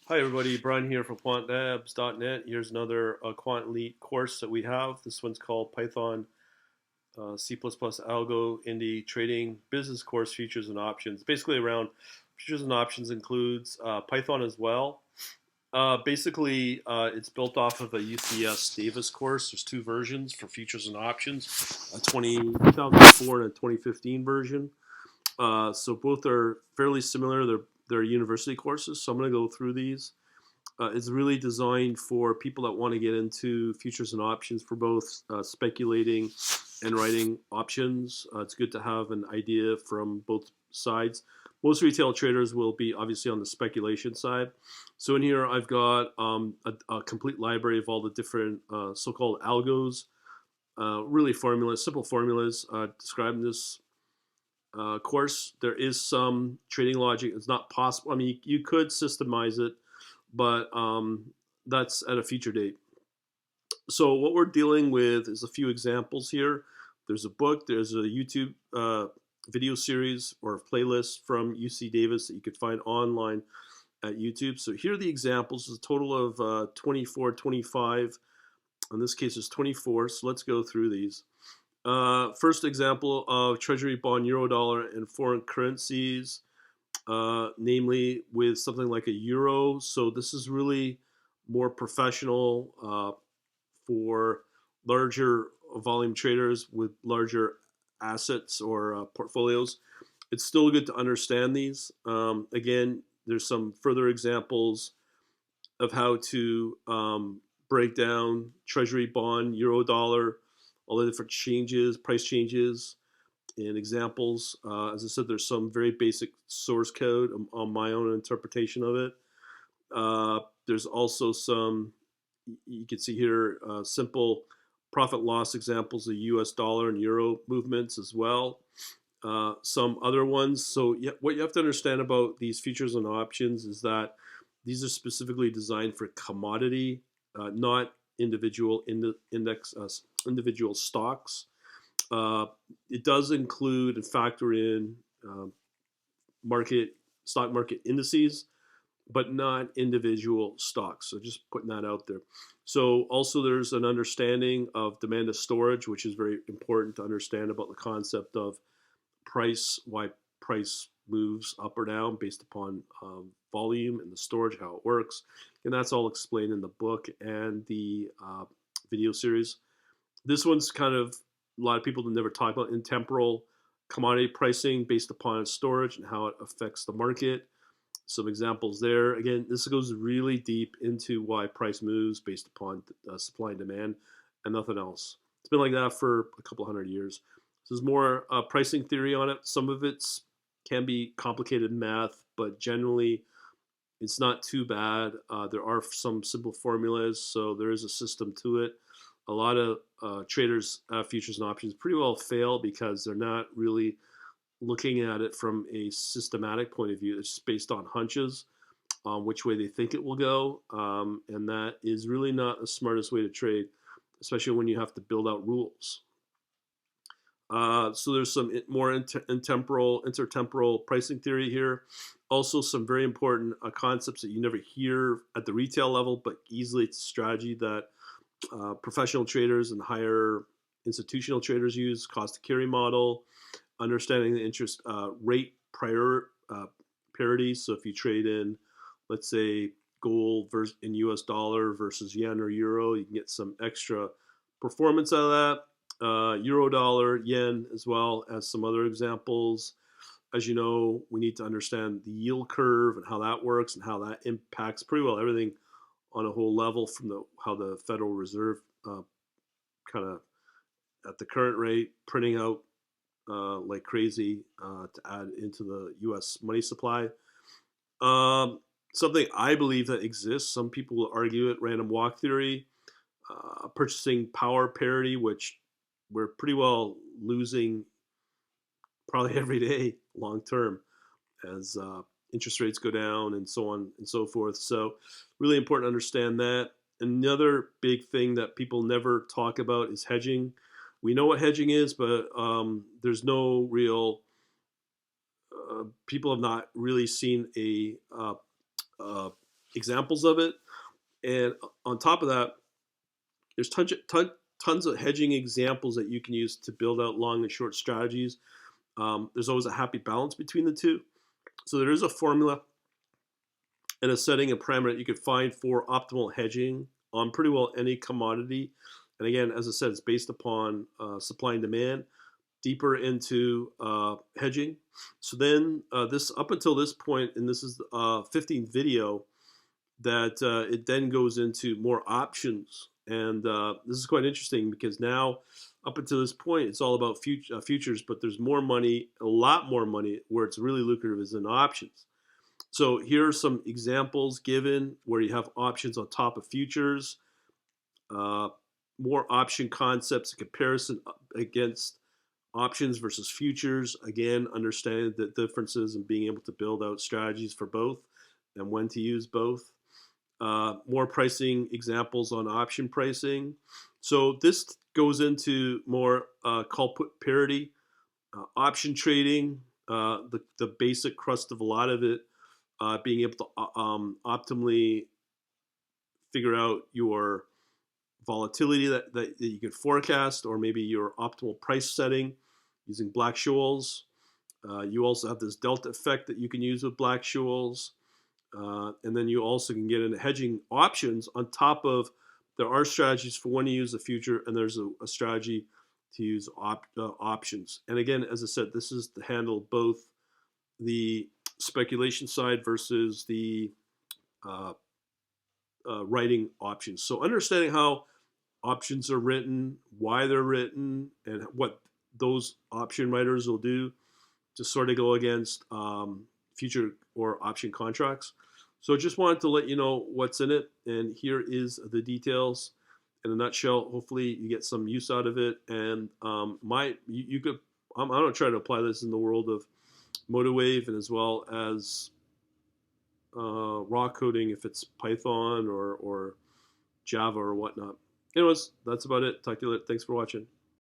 Hi everybody, Brian here from quantlabs.net. Here's another Quant Elite course that we have. This one's called Python, C++, Algo, Indie Trading Business Course Futures and Options. Basically around futures and options includes Python as well. It's built off of a UCS Davis course. There's two versions for futures and options, a 2004 and a 2015 version. So both are fairly similar. They're university courses, so I'm going to go through these. It's really designed for people that want to get into futures and options for both speculating and writing options. It's good to have an idea from both sides. Most retail traders will be obviously on the speculation side. So in here, I've got a complete library of all the different so-called algos, really formulas, simple formulas described in this course. There is some trading logic. It's not possible. I mean, you could systemize it, but that's at a future date. So what we're dealing with is a few examples here. There's a book, there's a YouTube video series or playlist from UC Davis that you could find online at YouTube. So here are the examples. There's a total of 24, 25. In this case, it's 24. So let's go through these. First example of Treasury bond, Eurodollar, and foreign currencies, namely with something like a euro. So this is really more professional for larger volume traders with larger assets or portfolios. It's still good to understand these. Again, there's some further examples of how to break down Treasury bond, Eurodollar, all the different changes, price changes, and examples. As I said, there's some very basic source code on my own interpretation of it. There's also some, you can see here, simple profit loss examples of US dollar and euro movements as well. Some other ones. So what you have to understand about these futures and options is that these are specifically designed for commodity, not individual individual stocks. It does include and factor in stock market indices, but not individual stocks. So just putting that out there. So also there's an understanding of demand to storage, which is very important to understand about the concept of price, why price moves up or down based upon volume and the storage, how it works. And that's all explained in the book and the video series. This one's kind of, a lot of people never talk about intemporal commodity pricing based upon storage and how it affects the market. Some examples there. Again, this goes really deep into why price moves based upon supply and demand and nothing else. It's been like that for a couple hundred years. So there's more pricing theory on it. Some of it can be complicated math, but generally it's not too bad. There are some simple formulas, so there is a system to it. A lot of traders, futures and options, pretty well fail because they're not really looking at it from a systematic point of view. It's just based on hunches, which way they think it will go, and that is really not the smartest way to trade, especially when you have to build out rules. So there's some more intertemporal pricing theory here. Also some very important concepts that you never hear at the retail level, but easily it's a strategy that professional traders and higher institutional traders use. Cost to carry model, understanding the interest rate parity. So if you trade in, let's say, gold in US dollar versus yen or euro, you can get some extra performance out of that. Euro dollar, yen, as well as some other examples. As you know, we need to understand the yield curve and how that works and how that impacts pretty well everything on a whole level from how the Federal Reserve kind of at the current rate printing out like crazy to add into the U.S. money supply. Something I believe that exists, some people will argue it, random walk theory, purchasing power parity, which we're pretty well losing probably every day long term as interest rates go down and so on and so forth. So really important to understand that. Another big thing that people never talk about is hedging. We know what hedging is, but there's no real, people have not really seen a examples of it. And on top of that, there's tons of hedging examples that you can use to build out long and short strategies. There's always a happy balance between the two. So there is a formula and a setting and parameter that you could find for optimal hedging on pretty well any commodity. And again, as I said, it's based upon supply and demand. Deeper into hedging. So then this up until this point, and this is the 15th video, that it then goes into more options. And this is quite interesting because now, up until this point, it's all about futures, but there's more money, a lot more money, where it's really lucrative is in options. So here are some examples given where you have options on top of futures, more option concepts, comparison against options versus futures. Again, understanding the differences and being able to build out strategies for both and when to use both. More pricing examples on option pricing. So this goes into more call put parity, option trading, the basic crust of a lot of it, being able to optimally figure out your volatility that you could forecast, or maybe your optimal price setting using Black-Scholes. You also have this delta effect that you can use with Black-Scholes. And then you also can get into hedging options on top of, there are strategies for when to use the future, and there's a strategy to use options. And again, as I said, this is to handle both the speculation side versus the writing options. So understanding how options are written, why they're written, and what those option writers will do to sort of go against future or option contracts. So just wanted to let you know what's in it, and here is the details in a nutshell. Hopefully you get some use out of it, and you could, I'm going to try to apply this in the world of MotiveWave and as well as raw coding if it's Python or Java or whatnot. Anyways, that's about it. Talk to you later. Thanks for watching.